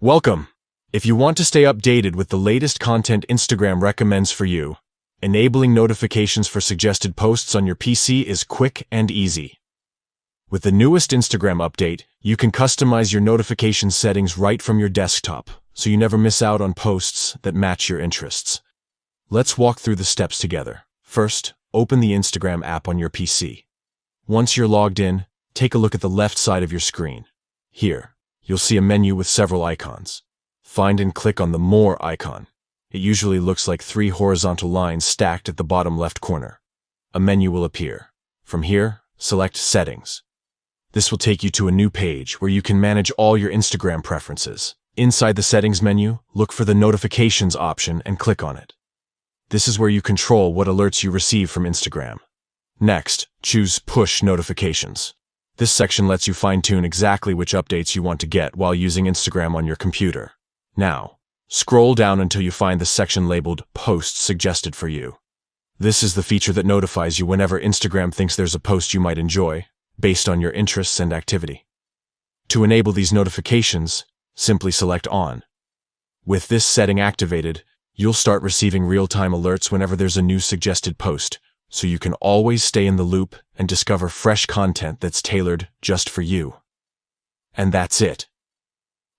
Welcome! If you want to stay updated with the latest content Instagram recommends for you, enabling notifications for suggested posts on your PC is quick and easy. With the newest Instagram update, you can customize your notification settings right from your desktop, so you never miss out on posts that match your interests. Let's walk through the steps together. First, open the Instagram app on your PC. Once you're logged in, take a look at the left side of your screen. Here, you'll see a menu with several icons. Find and click on the More icon. It usually looks like 3 horizontal lines stacked at the bottom left corner. A menu will appear. From here, select Settings. This will take you to a new page where you can manage all your Instagram preferences. Inside the Settings menu, look for the Notifications option and click on it. This is where you control what alerts you receive from Instagram. Next, choose Push Notifications. This section lets you fine-tune exactly which updates you want to get while using Instagram on your computer. Now, scroll down until you find the section labeled Posts Suggested for You. This is the feature that notifies you whenever Instagram thinks there's a post you might enjoy, based on your interests and activity. To enable these notifications, simply select On. With this setting activated, you'll start receiving real-time alerts whenever there's a new suggested post, so you can always stay in the loop and discover fresh content that's tailored just for you. And that's it.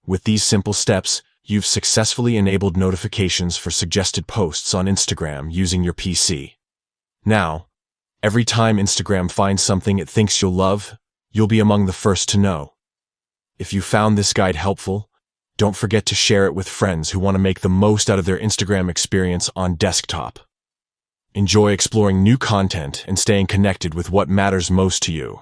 With these simple steps, you've successfully enabled notifications for suggested posts on Instagram using your PC. Now, every time Instagram finds something it thinks you'll love, you'll be among the first to know. If you found this guide helpful, don't forget to share it with friends who want to make the most out of their Instagram experience on desktop. Enjoy exploring new content and staying connected with what matters most to you.